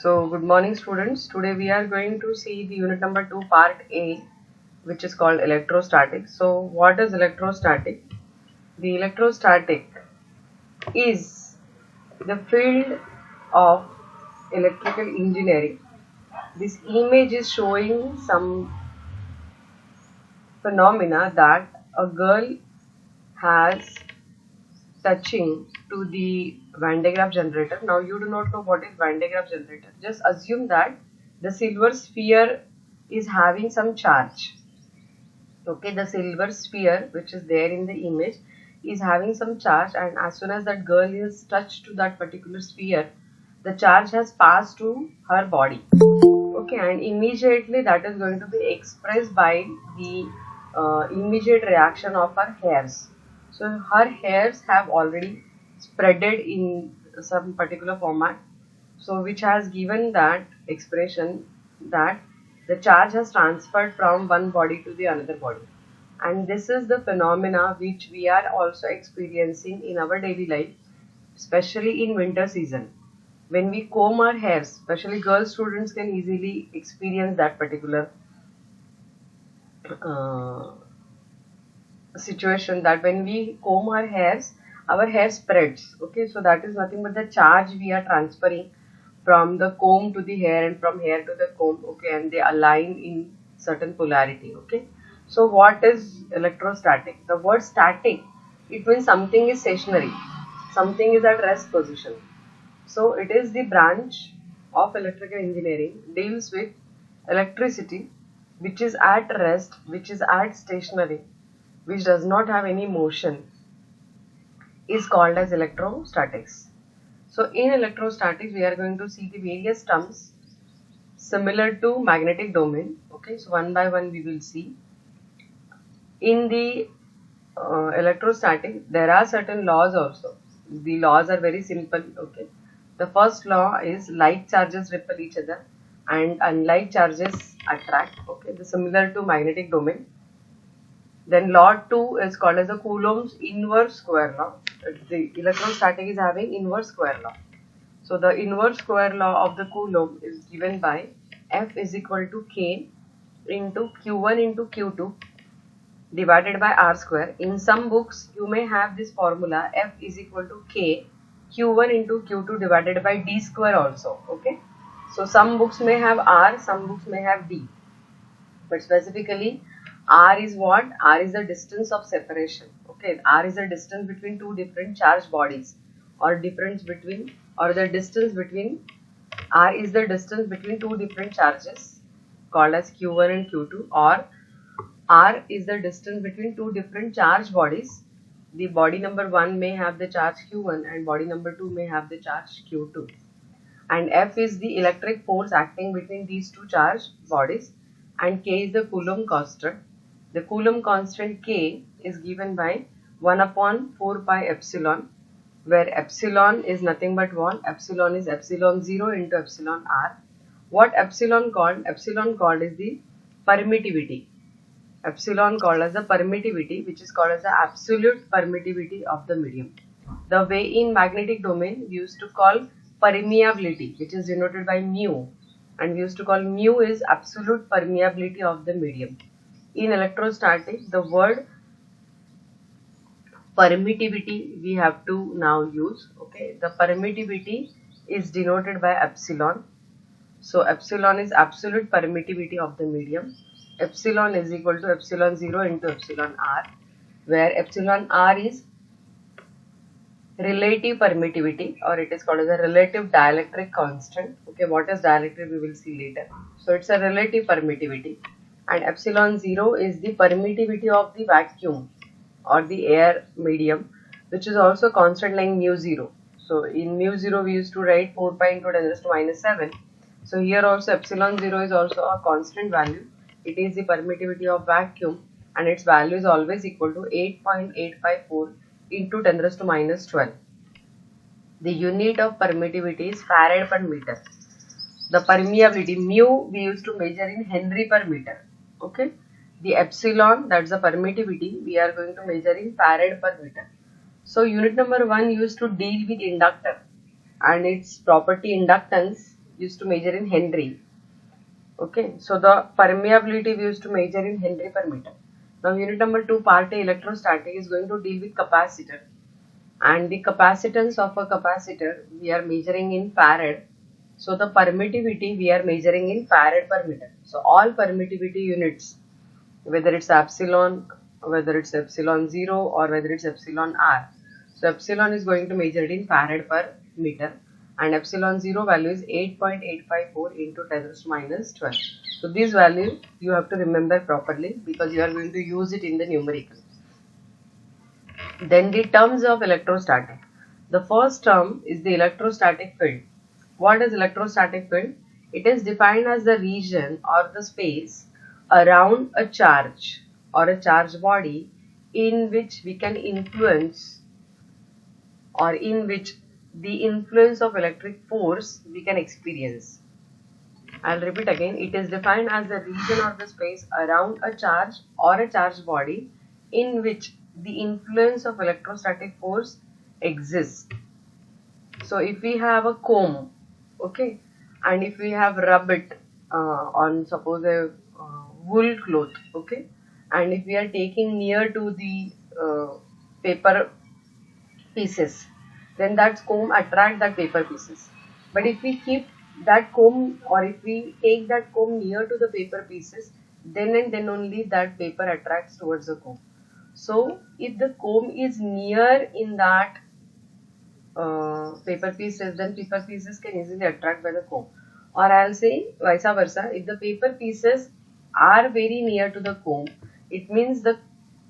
So, good morning students. Today we are going to see the unit number 2 part A, which is called electrostatic. So, what is electrostatic? The electrostatic is the field of electrical engineering. This image is showing some phenomena that a girl has touching to the Van de Graaff generator. Now you do not know what is Van de Graaff generator. Just assume that the silver sphere is having some charge. Okay, the silver sphere which is there in the image is having some charge, and as soon as that girl is touched to that particular sphere, the charge has passed to her body. Okay, and immediately that is going to be expressed by the immediate reaction of her hairs. So her hairs have already spreaded in some particular format, so which has given that expression that the charge has transferred from one body to the another body. And this is the phenomena which we are also experiencing in our daily life, especially in winter season. When we comb our hairs, especially girl students can easily experience that particular uh, situation, that when we comb our hair spreads. Okay, so that is nothing but the charge we are transferring from the comb to the hair and from hair to the comb. Okay, and they align in certain polarity. Okay, so what is electrostatic? The word static, it means something is stationary, something is at rest position. So it is the branch of electrical engineering deals with electricity which is at rest, which is at stationary, which does not have any motion, is called as electrostatics. So in electrostatics we are going to see the various terms similar to magnetic domain. Okay, so one by one we will see. In the electrostatic there are certain laws also. The laws are very simple. Okay, the first law is like charges repel each other and unlike charges attract. Okay, the similar to magnetic domain. Then law 2 is called as the Coulomb's inverse square law. The electrostatic is having inverse square law. So the inverse square law of the Coulomb is given by F is equal to K into Q1 into Q2 divided by R square. In some books you may have this formula F is equal to K Q1 into Q2 divided by D square also. Okay, so some books may have R, some books may have D, but specifically R is what? R is the distance of separation. Okay, R is the distance between two different charged bodies, or difference between, or the distance between, R is the distance between two different charges called as Q1 and Q2, or R is the distance between two different charged bodies. The body number 1 may have the charge Q1 and body number 2 may have the charge Q2. And F is the electric force acting between these two charged bodies, and K is the Coulomb constant. The Coulomb constant K is given by 1 upon 4 pi epsilon, where epsilon is nothing but what? Epsilon is epsilon 0 into epsilon r. What epsilon called? Epsilon called is the permittivity. Epsilon called as the permittivity, which is called as the absolute permittivity of the medium. The way in magnetic domain we used to call permeability, which is denoted by mu, and we used to call mu is absolute permeability of the medium. In electrostatic, the word permittivity we have to now use. Okay, the permittivity is denoted by epsilon. So epsilon is absolute permittivity of the medium. Epsilon is equal to epsilon 0 into epsilon r, where epsilon r is relative permittivity, or it is called as a relative dielectric constant. Okay, what is dielectric we will see later. So it's a relative permittivity, and epsilon 0 is the permittivity of the vacuum or the air medium, which is also constant like mu 0. So in mu 0 we used to write 4 pi into 10 raised to minus 7. So here also epsilon 0 is also a constant value. It is the permittivity of vacuum, and its value is always equal to 8.854 into 10 raised to minus 12. The unit of permittivity is farad per meter. The permeability mu we used to measure in Henry per meter. Okay, the epsilon, that's the permittivity, we are going to measure in farad per meter. So unit number 1 used to deal with inductor and its property inductance used to measure in Henry. Okay, so the permeability we used to measure in Henry per meter. Now unit number 2, part A, electrostatic, is going to deal with capacitor. And the capacitance of a capacitor we are measuring in farad. So the permittivity we are measuring in farad per meter. So all permittivity units, whether it's epsilon, whether it's epsilon 0 or whether it's epsilon r. So epsilon is going to measure it in farad per meter, and epsilon 0 value is 8.854 into 10 raised to minus 12. So this value you have to remember properly because you are going to use it in the numerical. Then the terms of electrostatic. The first term is the electrostatic field. What is electrostatic field? It is defined as the region or the space around a charge or a charged body in which we can influence, or in which the influence of electric force we can experience. I'll repeat again. It is defined as the region or the space around a charge or a charged body in which the influence of electrostatic force exists. So if we have a comb, okay, and if we have rub it on suppose a wool cloth, okay, and if we are taking near to the paper pieces, then that comb attract that paper pieces. But if we keep that comb, or if we take that comb near to the paper pieces, then and then only that paper attracts towards the comb. So if the comb is near in that paper pieces, then paper pieces can easily attract by the comb. Or I'll say vice versa, if the paper pieces are very near to the comb, it means the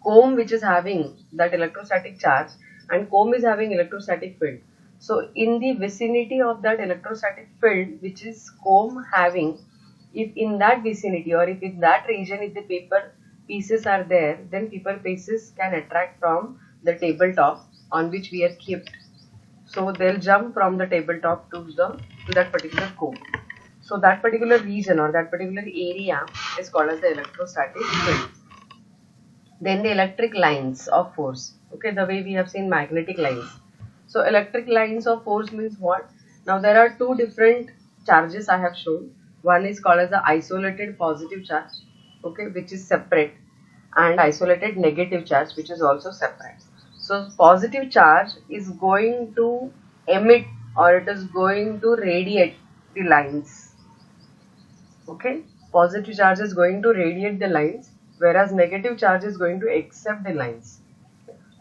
comb which is having that electrostatic charge and comb is having electrostatic field. So in the vicinity of that electrostatic field which is comb having, if in that vicinity or if in that region if the paper pieces are there, then paper pieces can attract from the tabletop on which we are kept. So they'll jump from the tabletop to that particular comb. So that particular region or that particular area is called as the electrostatic field. Then the electric lines of force. Okay, the way we have seen magnetic lines. So electric lines of force means what? Now there are two different charges I have shown. One is called as the isolated positive charge, okay, which is separate, and isolated negative charge, which is also separate. So positive charge is going to emit, or it is going to radiate the lines. Okay, positive charge is going to radiate the lines, whereas negative charge is going to accept the lines.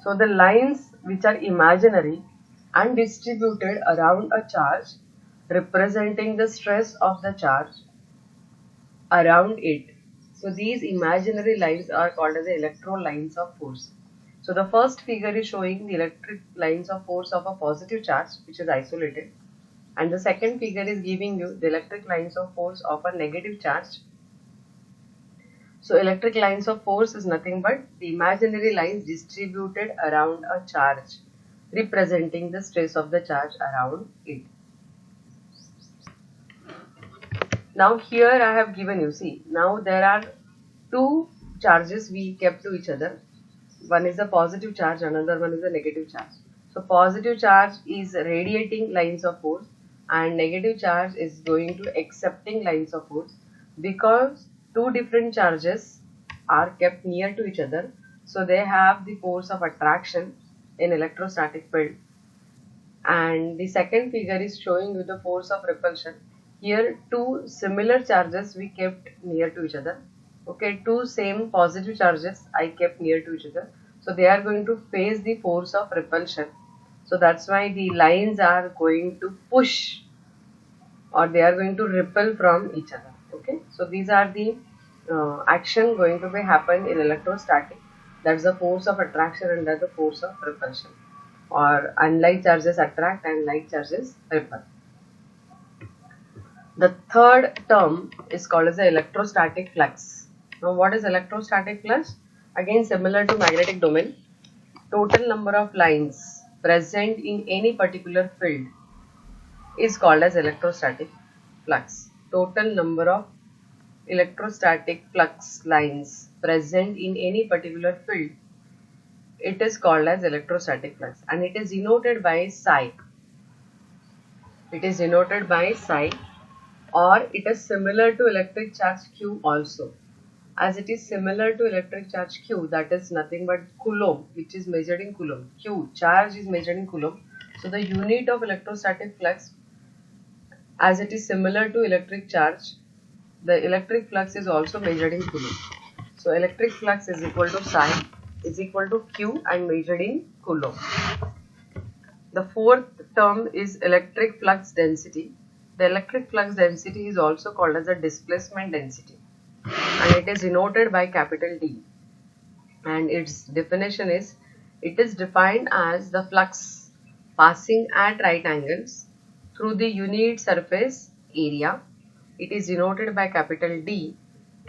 So the lines which are imaginary and distributed around a charge representing the stress of the charge around it. So these imaginary lines are called as the electron lines of force. So the first figure is showing the electric lines of force of a positive charge which is isolated, and the second figure is giving you the electric lines of force of a negative charge. So electric lines of force is nothing but the imaginary lines distributed around a charge representing the stress of the charge around it. Now here I have given you, see, now there are two charges we kept to each other. One is the positive charge, another one is the negative charge. So positive charge is radiating lines of force and negative charge is going to accepting lines of force, because two different charges are kept near to each other. So they have the force of attraction in electrostatic field. And the second figure is showing you the force of repulsion. Here two similar charges we kept near to each other. Okay, two same positive charges I kept near to each other. So they are going to face the force of repulsion. So that's why the lines are going to push, or they are going to repel from each other. Okay, so these are the action going to be happen in electrostatic. That's the force of attraction and that's the force of repulsion. Or unlike charges attract and like charges repel. The third term is called as the electrostatic flux. Now what is electrostatic flux? Again similar to magnetic domain. Total number of lines present in any particular field is called as electrostatic flux. Total number of electrostatic flux lines present in any particular field, it is called as electrostatic flux, and it is denoted by psi. It is denoted by psi, or it is similar to electric charge Q also. As it is similar to electric charge Q, that is nothing but Coulomb, which is measured in Coulomb. Q, charge is measured in Coulomb. So the unit of electrostatic flux, as it is similar to electric charge, the electric flux is also measured in Coulomb. So electric flux is equal to psi is equal to Q and measured in Coulomb. The fourth term is electric flux density. The electric flux density is also called as a displacement density, and it is denoted by capital D. And its definition is, it is defined as the flux passing at right angles through the unit surface area. It is denoted by capital D,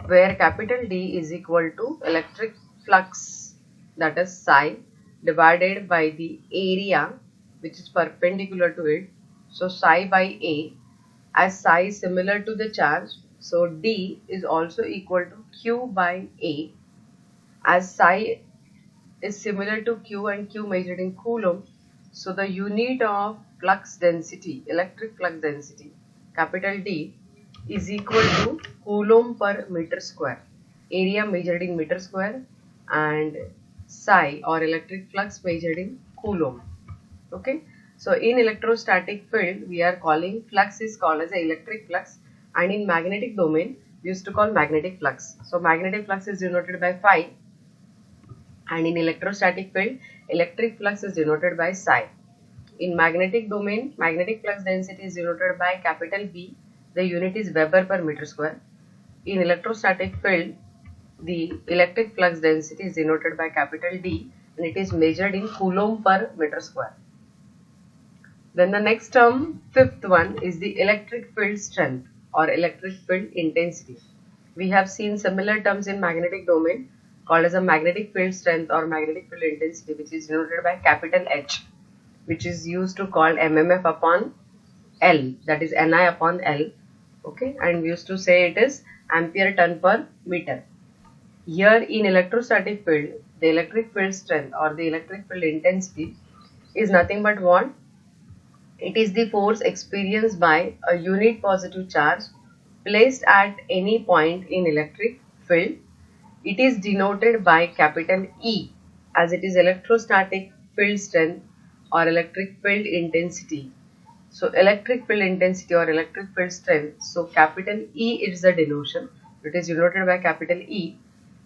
where capital D is equal to electric flux, that is psi, divided by the area which is perpendicular to it. So psi by A, as psi is similar to the charge, so D is also equal to Q by A, as psi is similar to Q and Q measured in Coulomb. So the unit of flux density, electric flux density, capital D, is equal to Coulomb per meter square. Area measured in meter square and psi or electric flux measured in Coulomb. Okay. So in electrostatic field, we are calling flux is called as electric flux, and in magnetic domain, we used to call magnetic flux. So magnetic flux is denoted by phi, and in electrostatic field, electric flux is denoted by psi. In magnetic domain, magnetic flux density is denoted by capital B. The unit is Weber per meter square. In electrostatic field, the electric flux density is denoted by capital D, and it is measured in Coulomb per meter square. Then the next term, fifth one, is the electric field strength or electric field intensity. We have seen similar terms in magnetic domain called as a magnetic field strength or magnetic field intensity, which is denoted by capital H, which is used to call mmf upon L, that is Ni upon L. Okay, and we used to say it is ampere ton per meter. Here in electrostatic field, the electric field strength or the electric field intensity is nothing but what? It is the force experienced by a unit positive charge placed at any point in electric field. It is denoted by capital E, as it is electrostatic field strength or electric field intensity. So electric field intensity or electric field strength, so capital E is the denotation. It is denoted by capital E,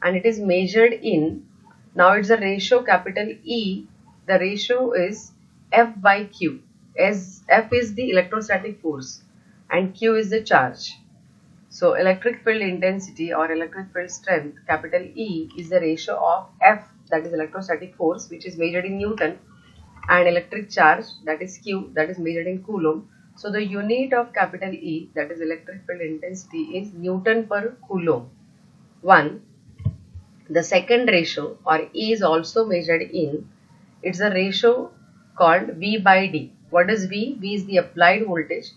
and it is measured in, now it's a ratio capital E, the ratio is F by Q, as F is the electrostatic force and Q is the charge. So electric field intensity or electric field strength, capital E, is the ratio of F, that is electrostatic force, which is measured in Newton, and electric charge, that is Q, that is measured in Coulomb. So the unit of capital E, that is electric field intensity, is Newton per Coulomb. 1. The second ratio or E is also measured in, it's a ratio called V by D. What is V? V is the applied voltage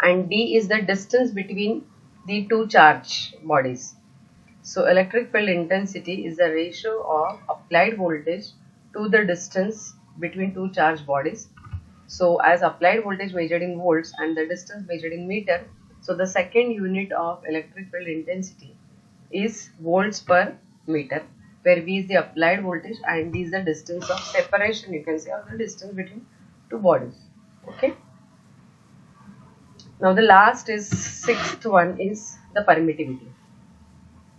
and D is the distance between the two charge bodies. So electric field intensity is the ratio of applied voltage to the distance between two charge bodies. So as applied voltage measured in volts and the distance measured in meter, so the second unit of electric field intensity is volts per meter, where V is the applied voltage and D is the distance of separation, you can say, or the distance between two bodies. Okay. Now the last is sixth one is the permittivity.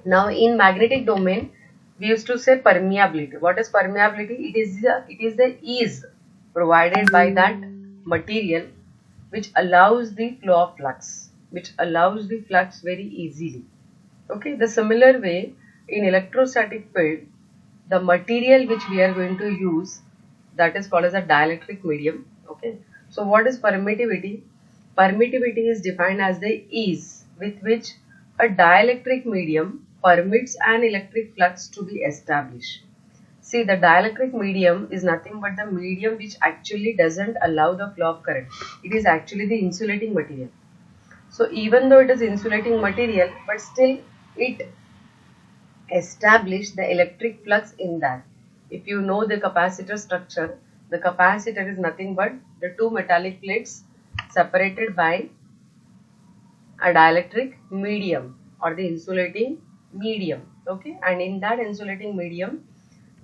Now in magnetic domain, we used to say permeability. What is permeability? It is the ease provided by that material which allows the flow of flux, which allows the flux very easily. Okay, the similar way in electrostatic field, the material which we are going to use, that is called as a dielectric medium. Okay, so what is permittivity? Permittivity is defined as the ease with which a dielectric medium permits an electric flux to be established. See, the dielectric medium is nothing but the medium which actually doesn't allow the flow of current. It is actually the insulating material. So even though it is insulating material, but still it establishes the electric flux in that. If you know the capacitor structure, the capacitor is nothing but the two metallic plates separated by a dielectric medium or the insulating medium. Okay, and in that insulating medium,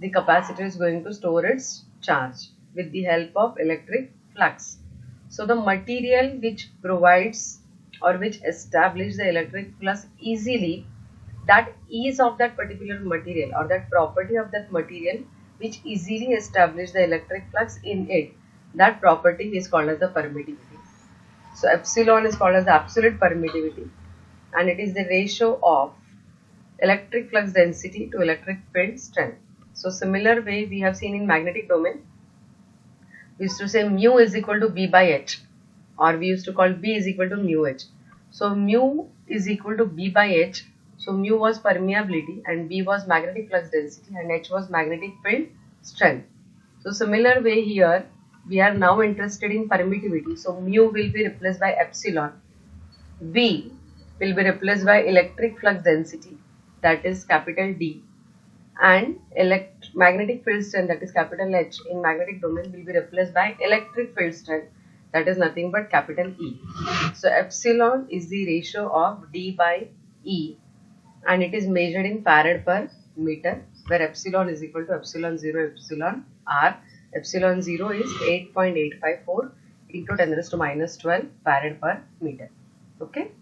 the capacitor is going to store its charge with the help of electric flux. So the material which provides or which establishes the electric flux easily, that ease of that particular material or that property of that material which easily establishes the electric flux in it, that property is called as the permittivity. So epsilon is called as the absolute permittivity, and it is the ratio of electric flux density to electric field strength. So similar way we have seen in magnetic domain, we used to say mu is equal to B by H, or we used to call B is equal to mu H. So mu is equal to B by H. So mu was permeability and B was magnetic flux density and H was magnetic field strength. So similar way here, we are now interested in permittivity. So mu will be replaced by epsilon. B will be replaced by electric flux density, that is capital D, and magnetic field strength, that is capital H, in magnetic domain will be replaced by electric field strength, that is nothing but capital E. So epsilon is the ratio of D by E, and it is measured in farad per meter, where epsilon is equal to epsilon 0 epsilon r. Epsilon 0 is 8.854 into 10 raised to minus 12 farad per meter. Okay.